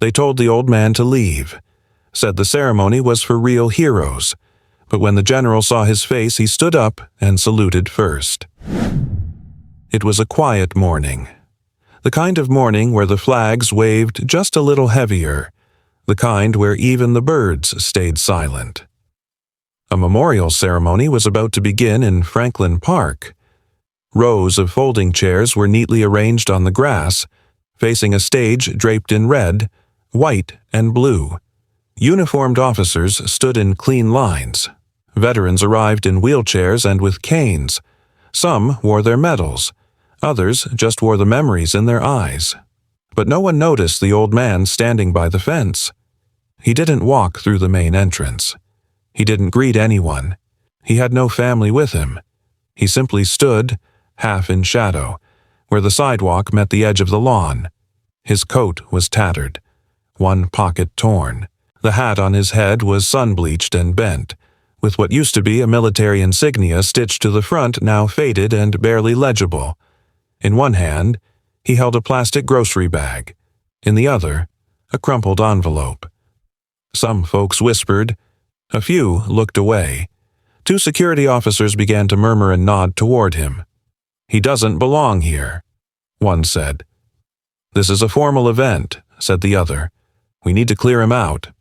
They told the old man to leave, said the ceremony was for real heroes, but when the general saw his face, he stood up and saluted first. It was a quiet morning. The kind of morning where the flags waved just a little heavier, the kind where even the birds stayed silent. A memorial ceremony was about to begin in Franklin Park. Rows of folding chairs were neatly arranged on the grass, facing a stage draped in red, white, and blue. Uniformed officers stood in clean lines. Veterans arrived in wheelchairs and with canes. Some wore their medals. Others just wore the memories in their eyes. But no one noticed the old man standing by the fence. He didn't walk through the main entrance. He didn't greet anyone. He had no family with him. He simply stood, half in shadow, where the sidewalk met the edge of the lawn. His coat was tattered, one pocket torn. The hat on his head was sun-bleached and bent, with what used to be a military insignia stitched to the front now faded and barely legible. In one hand, he held a plastic grocery bag. In the other, a crumpled envelope. Some folks whispered. A few looked away. 2 security officers began to murmur and nod toward him. "He doesn't belong here," one said. "This is a formal event," said the other. "We need to clear him out."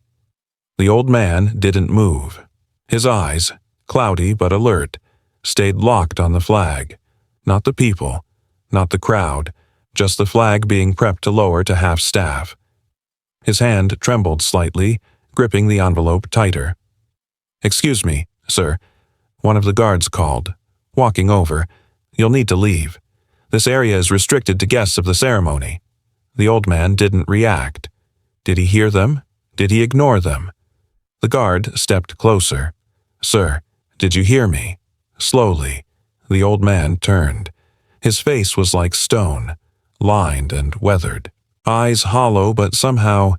The old man didn't move. His eyes, cloudy but alert, stayed locked on the flag. Not the people, not the crowd, just the flag being prepped to lower to half-staff. His hand trembled slightly, gripping the envelope tighter. "Excuse me, sir," one of the guards called, walking over. "You'll need to leave. This area is restricted to guests of the ceremony." The old man didn't react. Did he hear them? Did he ignore them? The guard stepped closer. "Sir, did you hear me?" Slowly, the old man turned. His face was like stone, lined and weathered, eyes hollow but somehow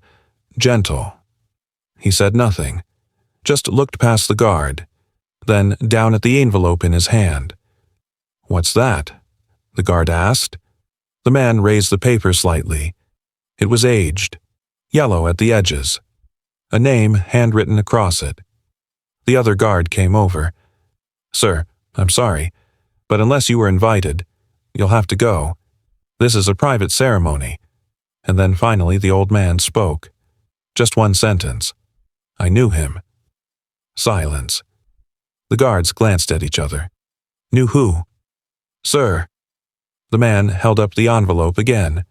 gentle. He said nothing, just looked past the guard, then down at the envelope in his hand. "What's that?" the guard asked. The man raised the paper slightly. It was aged, yellow at the edges, a name handwritten across it. The other guard came over. "Sir, I'm sorry, but unless you were invited, you'll have to go. This is a private ceremony." And then finally the old man spoke. Just one sentence. "I knew him." Silence. The guards glanced at each other. "Knew who?" "Sir." The man held up the envelope again.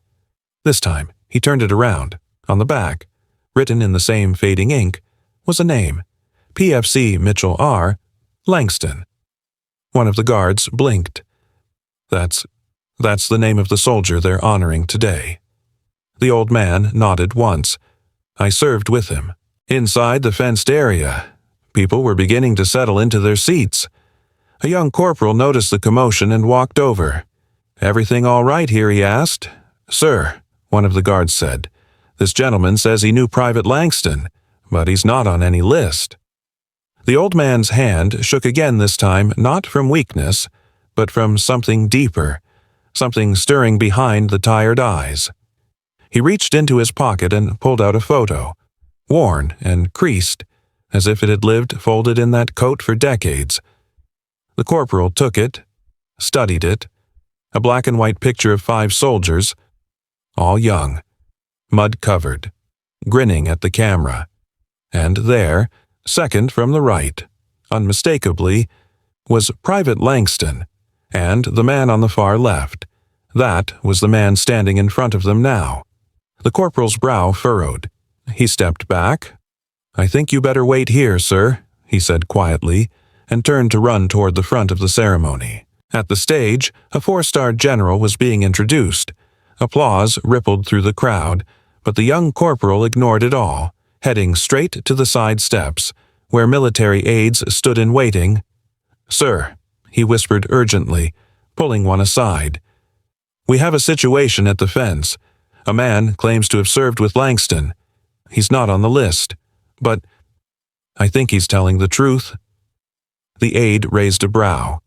This time, he turned it around. On the back, written in the same fading ink, was a name. PFC Mitchell R. Langston. One of the guards blinked. That's the name of the soldier they're honoring today." The old man nodded once. "I served with him." Inside the fenced area, people were beginning to settle into their seats. A young corporal noticed the commotion and walked over. "Everything all right here?" he asked. "Sir," one of the guards said, "this gentleman says he knew Private Langston, but he's not on any list." The old man's hand shook again this time, not from weakness, but from something deeper, something stirring behind the tired eyes. He reached into his pocket and pulled out a photo, worn and creased, as if it had lived folded in that coat for decades. The corporal took it, studied it, a black and white picture of 5 soldiers, all young, mud-covered, grinning at the camera. And there, second from the right, unmistakably, was Private Langston, and the man on the far left. That was the man standing in front of them now. The corporal's brow furrowed. He stepped back. "I think you better wait here, sir," he said quietly, and turned to run toward the front of the ceremony. At the stage, a 4-star general was being introduced. Applause rippled through the crowd, but the young corporal ignored it all, heading straight to the side steps, where military aides stood in waiting. "Sir," he whispered urgently, pulling one aside. "We have a situation at the fence. A man claims to have served with Langston. He's not on the list, but I think he's telling the truth." The aide raised a brow.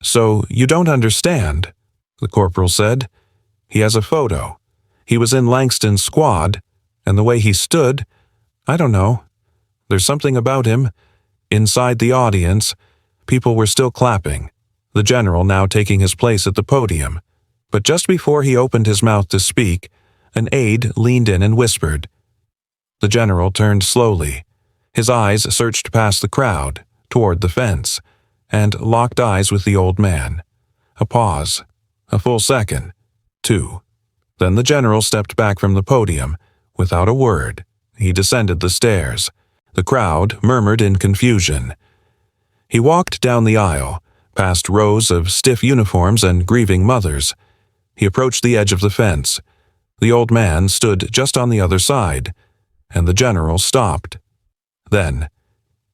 "So you don't understand," the corporal said. "He has a photo. He was in Langston's squad. And the way he stood, I don't know. There's something about him. Inside the audience, people were still clapping, the general now taking his place at the podium. But just before he opened his mouth to speak, an aide leaned in and whispered. The general turned slowly. His eyes searched past the crowd, toward the fence, and locked eyes with the old man. A pause. A full second. 2. Then the general stepped back from the podium. Without a word, he descended the stairs. The crowd murmured in confusion. He walked down the aisle, past rows of stiff uniforms and grieving mothers. He approached the edge of the fence. The old man stood just on the other side, and the general stopped. Then,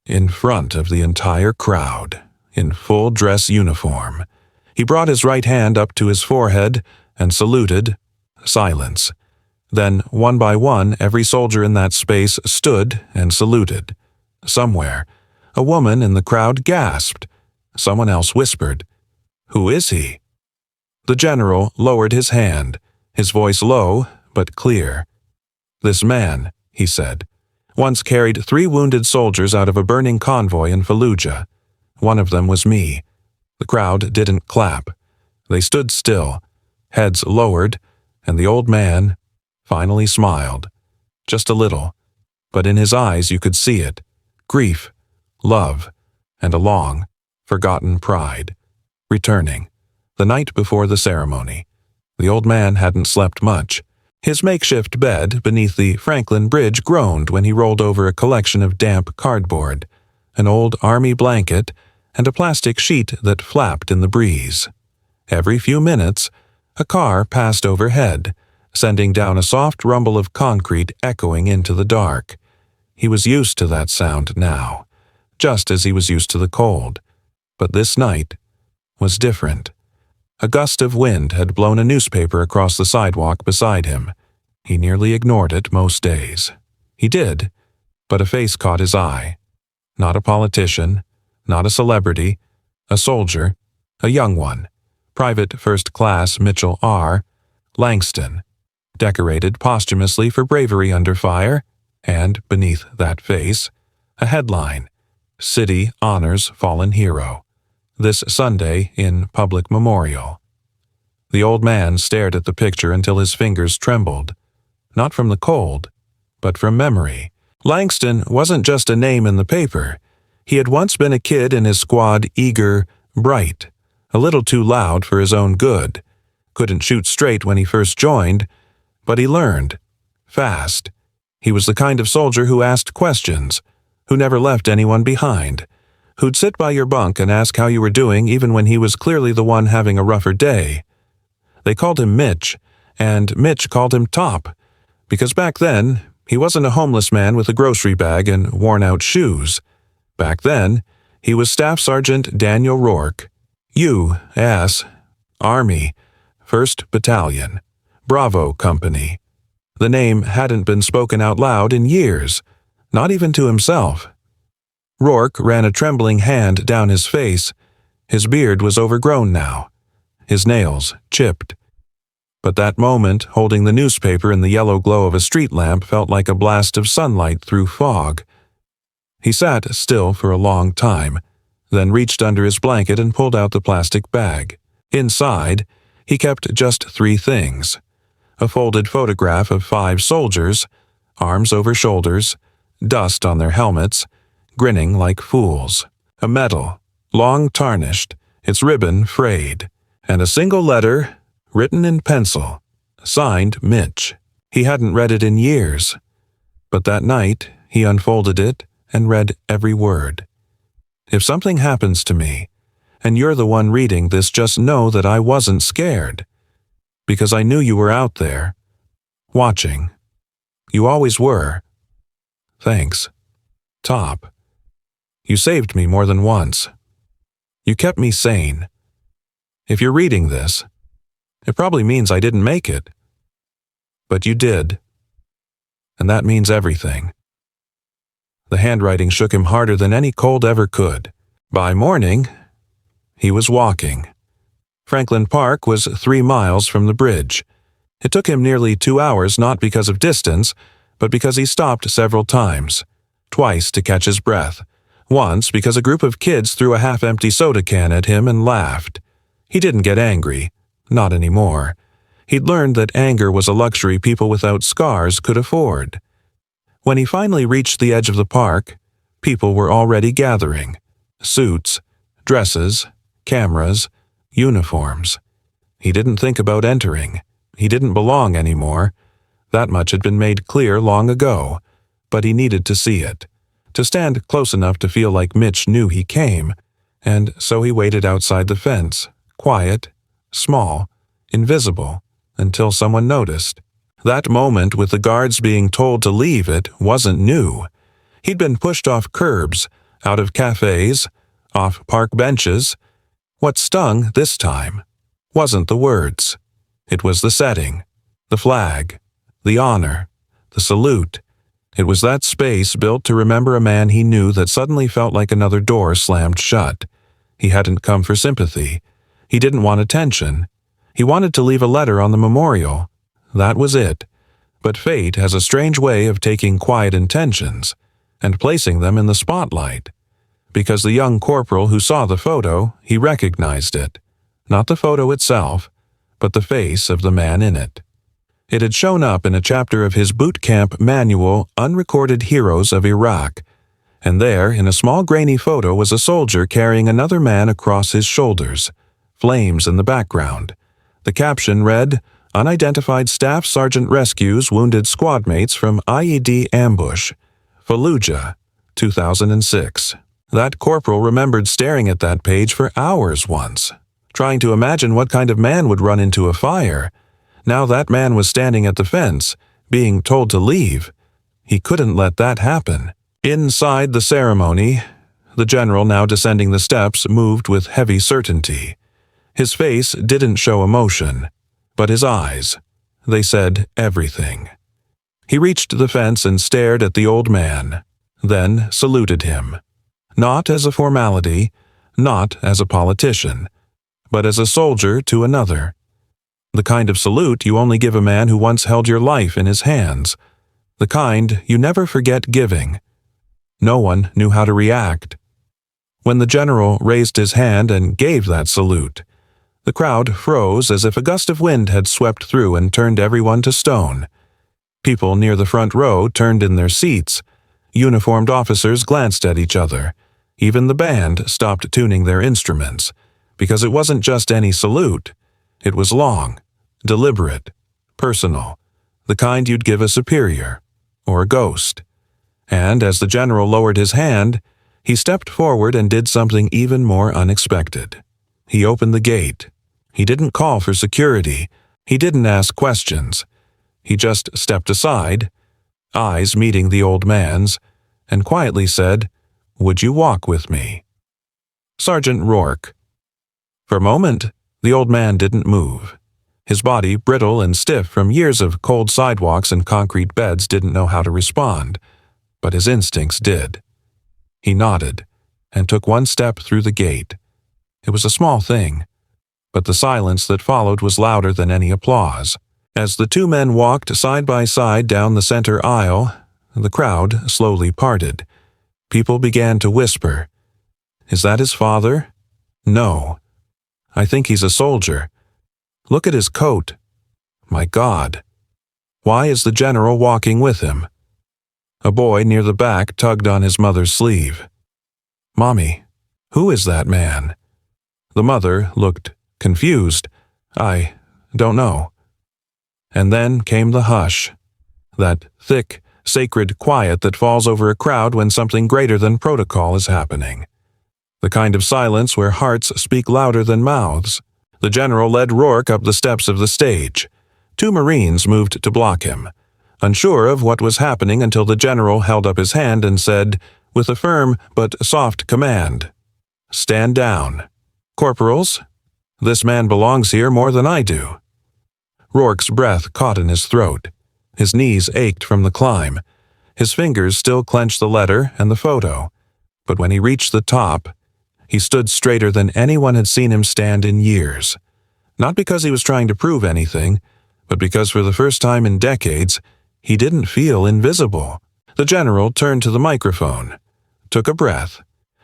in front of the entire crowd, in full dress uniform, he brought his right hand up to his forehead and saluted. Silence. Then, one by one, every soldier in that space stood and saluted. Somewhere, a woman in the crowd gasped. Someone else whispered, "Who is he?" The general lowered his hand, his voice low but clear. "This man," he said, "once carried 3 wounded soldiers out of a burning convoy in Fallujah. One of them was me." The crowd didn't clap. They stood still, heads lowered, and the old man finally smiled. Just a little, but in his eyes you could see it. Grief, love, and a long, forgotten pride. Returning, the night before the ceremony. The old man hadn't slept much. His makeshift bed beneath the Franklin Bridge groaned when he rolled over a collection of damp cardboard, an old army blanket, and a plastic sheet that flapped in the breeze. Every few minutes, a car passed overhead, sending down a soft rumble of concrete echoing into the dark. He was used to that sound now, just as he was used to the cold. But this night was different. A gust of wind had blown a newspaper across the sidewalk beside him. He nearly ignored it most days. He did, but a face caught his eye. Not a politician, not a celebrity, a soldier, a young one, Private First Class Mitchell R. Langston, decorated posthumously for bravery under fire, and beneath that face, a headline, "City Honors Fallen Hero. This Sunday in Public Memorial." The old man stared at the picture until his fingers trembled, not from the cold, but from memory. Langston wasn't just a name in the paper. He had once been a kid in his squad, eager, bright, a little too loud for his own good. Couldn't shoot straight when he first joined, but he learned. Fast. He was the kind of soldier who asked questions, who never left anyone behind, who'd sit by your bunk and ask how you were doing even when he was clearly the one having a rougher day. They called him Mitch, and Mitch called him Top, because back then, he wasn't a homeless man with a grocery bag and worn-out shoes. Back then, he was Staff Sergeant Daniel Rourke, U.S. Army, 1st Battalion, Bravo Company. The name hadn't been spoken out loud in years, not even to himself. Rourke ran a trembling hand down his face. His beard was overgrown now, his nails chipped. But that moment, holding the newspaper in the yellow glow of a street lamp, felt like a blast of sunlight through fog. He sat still for a long time, then reached under his blanket and pulled out the plastic bag. Inside, he kept just 3 things: a folded photograph of 5 soldiers, arms over shoulders, dust on their helmets, grinning like fools, a medal, long tarnished, its ribbon frayed, and a single letter, written in pencil, signed Mitch. He hadn't read it in years, but that night he unfolded it and read every word. "If something happens to me, and you're the one reading this, just know that I wasn't scared, because I knew you were out there, watching. You always were. Thanks. Top. You saved me more than once. You kept me sane. If you're reading this, it probably means I didn't make it. But you did. And that means everything." The handwriting shook him harder than any cold ever could. By morning, he was walking. Franklin Park was 3 miles from the bridge. It took him nearly 2 hours, not because of distance, but because he stopped several times, twice to catch his breath, once because a group of kids threw a half-empty soda can at him and laughed. He didn't get angry, not anymore. He'd learned that anger was a luxury people without scars could afford. When he finally reached the edge of the park, people were already gathering. Suits, dresses, cameras, uniforms. He didn't think about entering. He didn't belong anymore. That much had been made clear long ago, but he needed to see it, to stand close enough to feel like Mitch knew he came, and so he waited outside the fence, quiet, small, invisible, until someone noticed. That moment with the guards being told to leave it wasn't new. He'd been pushed off curbs, out of cafes, off park benches. What stung this time wasn't the words. It was the setting, the flag, the honor, the salute. It was that space built to remember a man he knew that suddenly felt like another door slammed shut. He hadn't come for sympathy. He didn't want attention. He wanted to leave a letter on the memorial. That was it. But fate has a strange way of taking quiet intentions and placing them in the spotlight. Because the young corporal who saw the photo, he recognized it. Not the photo itself, but the face of the man in it. It had shown up in a chapter of his boot camp manual, Unrecorded Heroes of Iraq, and there, in a small grainy photo, was a soldier carrying another man across his shoulders, flames in the background. The caption read, "Unidentified Staff Sergeant rescues wounded squadmates from IED ambush, Fallujah, 2006. That corporal remembered staring at that page for hours once, trying to imagine what kind of man would run into a fire. Now that man was standing at the fence, being told to leave. He couldn't let that happen. Inside the ceremony, the general, now descending the steps, moved with heavy certainty. His face didn't show emotion, but his eyes, they said everything. He reached the fence and stared at the old man, then saluted him. Not as a formality, not as a politician, but as a soldier to another. The kind of salute you only give a man who once held your life in his hands. The kind you never forget giving. No one knew how to react. When the general raised his hand and gave that salute, the crowd froze as if a gust of wind had swept through and turned everyone to stone. People near the front row turned in their seats. Uniformed officers glanced at each other. Even the band stopped tuning their instruments, because it wasn't just any salute. It was long, deliberate, personal, the kind you'd give a superior or a ghost. And as the general lowered his hand, he stepped forward and did something even more unexpected. He opened the gate. He didn't call for security. He didn't ask questions. He just stepped aside, eyes meeting the old man's, and quietly said, "Would you walk with me?" Sergeant Rourke. For a moment, the old man didn't move. His body, brittle and stiff from years of cold sidewalks and concrete beds, didn't know how to respond, but his instincts did. He nodded and took one step through the gate. It was a small thing, but the silence that followed was louder than any applause. As the two men walked side by side down the center aisle, the crowd slowly parted. People began to whisper, "Is that his father? No. I think he's a soldier. Look at his coat. My God. Why is the general walking with him?" A boy near the back tugged on his mother's sleeve. "Mommy, who is that man?" The mother looked confused. "I don't know." And then came the hush, that thick, sacred quiet that falls over a crowd when something greater than protocol is happening. The kind of silence where hearts speak louder than mouths. The general led Rourke up the steps of the stage. Two Marines moved to block him, unsure of what was happening until the general held up his hand and said, with a firm but soft command, "Stand down. Corporals, this man belongs here more than I do." Rourke's breath caught in his throat. His knees ached from the climb. His fingers still clenched the letter and the photo. But when he reached the top, he stood straighter than anyone had seen him stand in years. Not because he was trying to prove anything, but because for the first time in decades, He didn't feel invisible. The general turned to the microphone, took a breath,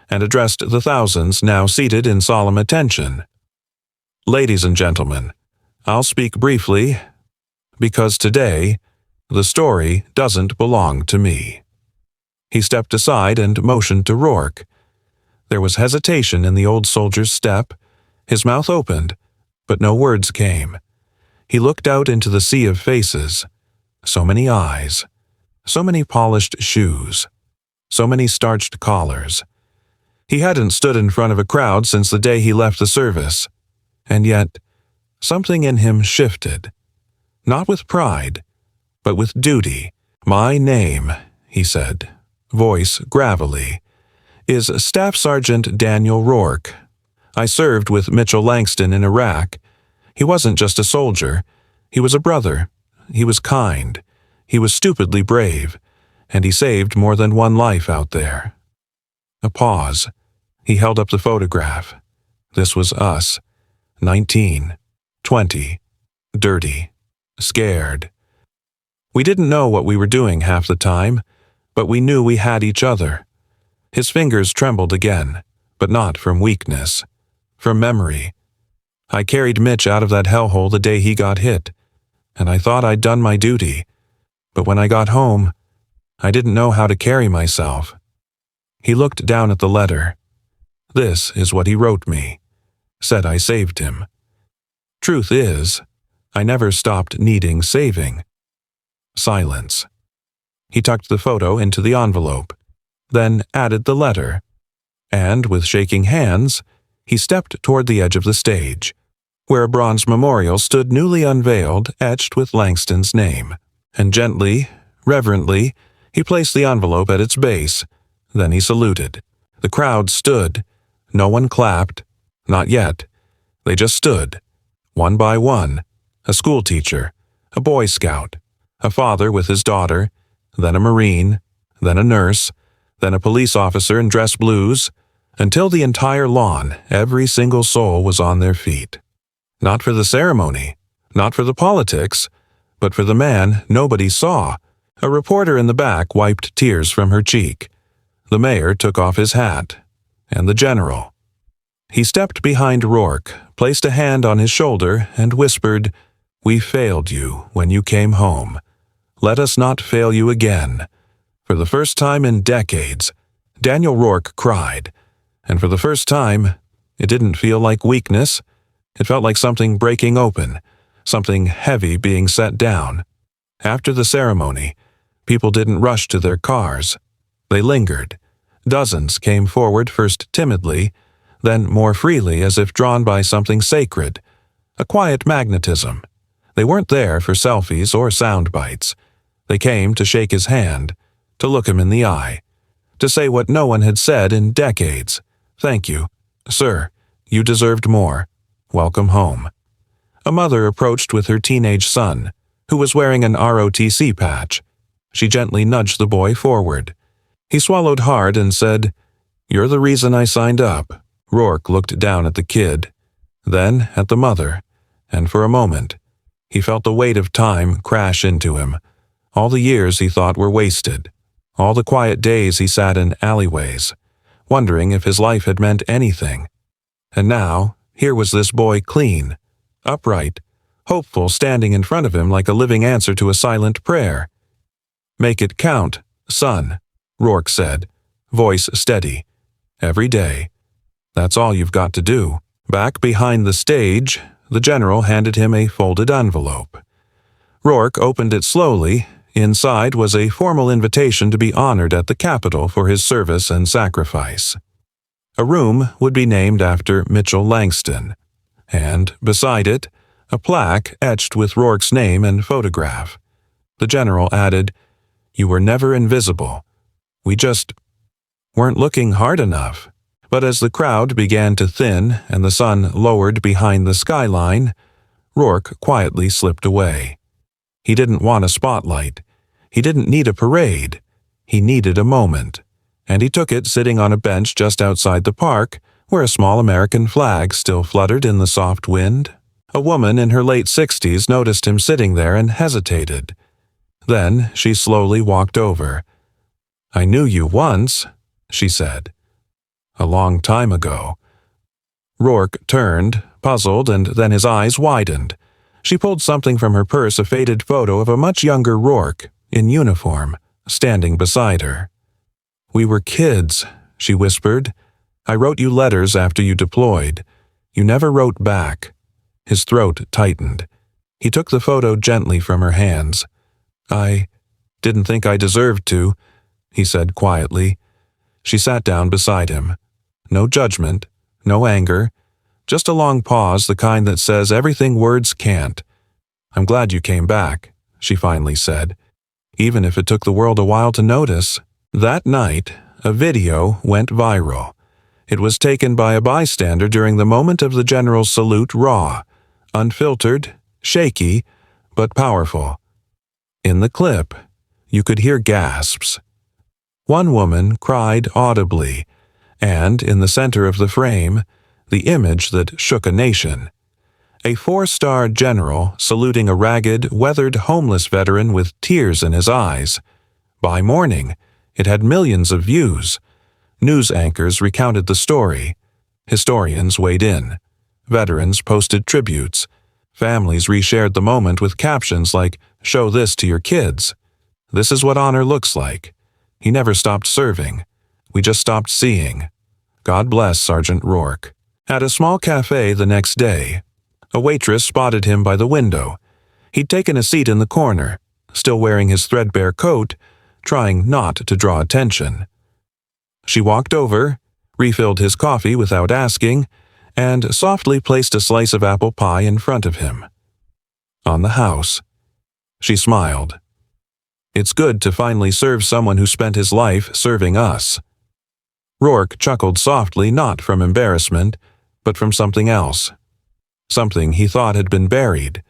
and addressed the thousands now seated in solemn attention. Ladies and gentlemen, I'll speak briefly, because today, the story doesn't belong to me. He stepped aside and motioned to Rourke. There was hesitation in the old soldier's step. His mouth opened, but no words came. He looked out into the sea of faces. So many eyes, so many polished shoes, so many starched collars. He hadn't stood in front of a crowd since the day he left the service. And yet, something in him shifted. Not with pride, but with duty. "My name," he said, voice gravelly, "is Staff Sergeant Daniel Rourke. I served with Mitchell Langston in Iraq. He wasn't just a soldier. He was a brother. He was kind. He was stupidly brave. And he saved more than one life out there." A pause. He held up the photograph. This was us. 19, 20, dirty, scared. We didn't know what we were doing half the time, but we knew we had each other. His fingers trembled again, but not from weakness, from memory. I carried Mitch out of that hellhole the day he got hit, and I thought I'd done my duty. But when I got home, I didn't know how to carry myself. He looked down at the letter. This is what he wrote me. Said I saved him. Truth is, I never stopped needing saving. Silence. He tucked the photo into the envelope, then added the letter, and with shaking hands, he stepped toward the edge of the stage, where a bronze memorial stood newly unveiled, etched with Langston's name, and gently, reverently, he placed the envelope at its base. Then he saluted. The crowd stood. No one clapped. Not yet. They just stood, one by one, a schoolteacher, a Boy Scout, a father with his daughter, then a Marine, then a nurse, then a police officer in dress blues, until the entire lawn, every single soul was on their feet. Not for the ceremony, not for the politics, but for the man nobody saw. A reporter in the back wiped tears from her cheek. The mayor took off his hat, and the general. He stepped behind Rourke, placed a hand on his shoulder, and whispered, "We failed you when you came home. Let us not fail you again." For the first time in decades, Daniel Rourke cried, and for the first time, it didn't feel like weakness. It felt like something breaking open, something heavy being set down. After the ceremony, people didn't rush to their cars. They lingered. Dozens came forward first timidly, then more freely as if drawn by something sacred, a quiet magnetism. They weren't there for selfies or sound bites. They came to shake his hand, to look him in the eye, to say what no one had said in decades. "Thank you. Sir, you deserved more. Welcome home." A mother approached with her teenage son, who was wearing an ROTC patch. She gently nudged the boy forward. He swallowed hard and said, "You're the reason I signed up." Rourke looked down at the kid, then at the mother, and for a moment, he felt the weight of time crash into him. All the years he thought were wasted. All the quiet days he sat in alleyways, wondering if his life had meant anything. And now, here was this boy clean, upright, hopeful, standing in front of him like a living answer to a silent prayer. "Make it count, son," Rourke said, voice steady. "Every day. That's all you've got to do." Back behind the stage, the general handed him a folded envelope. Rourke opened it slowly. Inside was a formal invitation to be honored at the Capitol for his service and sacrifice. A room would be named after Mitchell Langston, and, beside it, a plaque etched with Rourke's name and photograph. The general added, "You were never invisible. We just weren't looking hard enough." But as the crowd began to thin and the sun lowered behind the skyline, Rourke quietly slipped away. He didn't want a spotlight. He didn't need a parade. He needed a moment. And he took it sitting on a bench just outside the park, where a small American flag still fluttered in the soft wind. A woman in her late 60s noticed him sitting there and hesitated. Then she slowly walked over. "I knew you once," she said. "A long time ago." Rourke turned, puzzled, and then his eyes widened. She pulled something from her purse, a faded photo of a much younger Rourke, in uniform, standing beside her. "We were kids," she whispered. "I wrote you letters after you deployed. You never wrote back." His throat tightened. He took the photo gently from her hands. "I didn't think I deserved to," he said quietly. She sat down beside him. No judgment, no anger, just a long pause, the kind that says everything words can't. "I'm glad you came back," she finally said, "even if it took the world a while to notice." That night, a video went viral. It was taken by a bystander during the moment of the general's salute, raw, unfiltered, shaky, but powerful. In the clip, you could hear gasps. One woman cried audibly, and in the center of the frame, the image that shook a nation. A 4-star general saluting a ragged, weathered homeless veteran with tears in his eyes. By morning, it had millions of views. News anchors recounted the story. Historians weighed in. Veterans posted tributes. Families reshared the moment with captions like, "Show this to your kids. This is what honor looks like. He never stopped serving. We just stopped seeing. God bless Sergeant Rourke." At a small cafe the next day, a waitress spotted him by the window. He'd taken a seat in the corner, still wearing his threadbare coat, trying not to draw attention. She walked over, refilled his coffee without asking, and softly placed a slice of apple pie in front of him. "On the house." She smiled. "It's good to finally serve someone who spent his life serving us." Rourke chuckled softly, not from embarrassment, but from something else. Something he thought had been buried.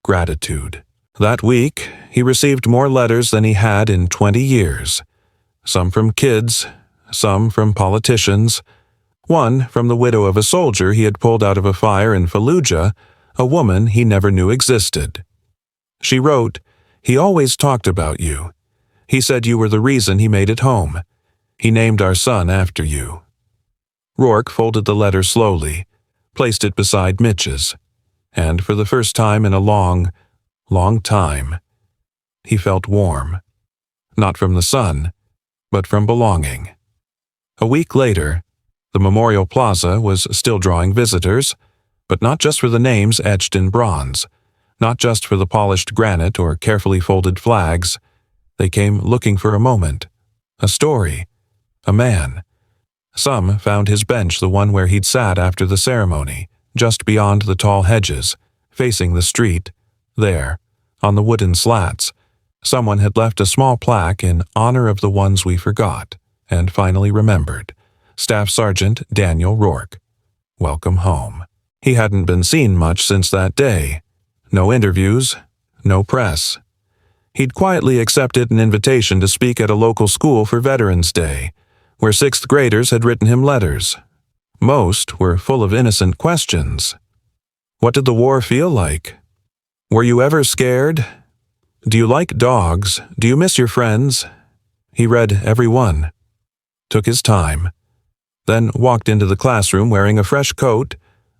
Gratitude. That week, he received more letters than he had in 20 years. Some from kids, some from politicians. One from the widow of a soldier he had pulled out of a fire in Fallujah, a woman he never knew existed. She wrote, "He always talked about you. He said you were the reason he made it home. He named our son after you." Rourke folded the letter slowly, placed it beside Mitch's, and for the first time in a long, long time, he felt warm. Not from the sun, but from belonging. A week later, the Memorial Plaza was still drawing visitors, but not just for the names etched in bronze, not just for the polished granite or carefully folded flags. They came looking for a moment, a story, a man. Some found his bench, the one where he'd sat after the ceremony, just beyond the tall hedges, facing the street. There, on the wooden slats, someone had left a small plaque in honor of the ones we forgot and finally remembered. Staff Sergeant Daniel Rourke. Welcome home. He hadn't been seen much since that day. No interviews, no press. He'd quietly accepted an invitation to speak at a local school for Veterans Day, where 6th graders had written him letters. Most were full of innocent questions. What did the war feel like? Were you ever scared? Do you like dogs? Do you miss your friends? He read every one, took his time, then walked into the classroom wearing a fresh coat,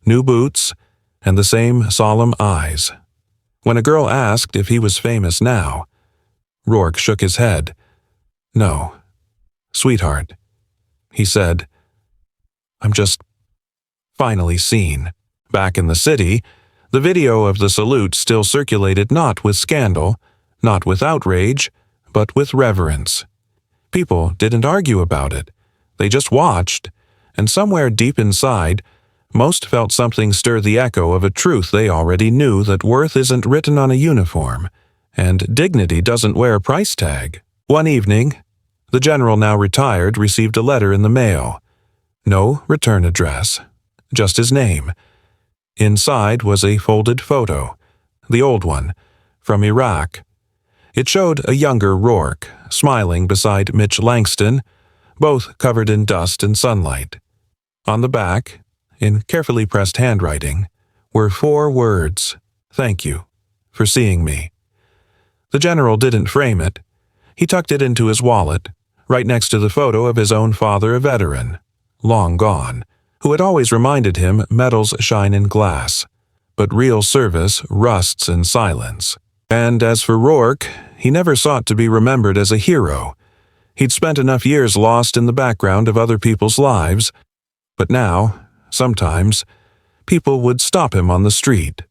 new boots, and the same solemn eyes. When a girl asked if he was famous now, Rourke shook his head. "No, sweetheart," he said. "I'm just finally seen." Back in the city, the video of the salute still circulated, not with scandal, not with outrage, but with reverence. People didn't argue about it. They just watched, and somewhere deep inside, most felt something stir the echo of a truth they already knew, that worth isn't written on a uniform, and dignity doesn't wear a price tag. One evening, the general, now retired, received a letter in the mail. No return address, just his name. Inside was a folded photo, the old one, from Iraq. It showed a younger Rourke, smiling beside Mitch Langston, both covered in dust and sunlight. On the back, in carefully pressed handwriting, were 4 words: "Thank you for seeing me." The general didn't frame it. He tucked it into his wallet, right next to the photo of his own father, a veteran, long gone, who had always reminded him metals shine in glass, but real service rusts in silence. And as for Rourke, he never sought to be remembered as a hero. He'd spent enough years lost in the background of other people's lives, but now, sometimes, people would stop him on the street.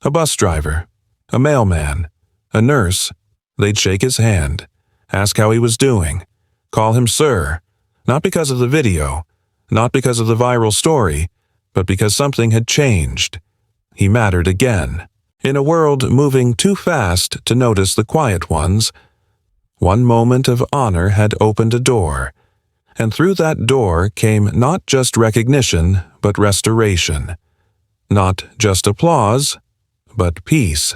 A bus driver, a mailman, a nurse. They'd shake his hand, ask how he was doing, call him sir, not because of the video, not because of the viral story, but because something had changed. He mattered again. In a world moving too fast to notice the quiet ones, one moment of honor had opened a door, and through that door came not just recognition, but restoration. Not just applause, but peace.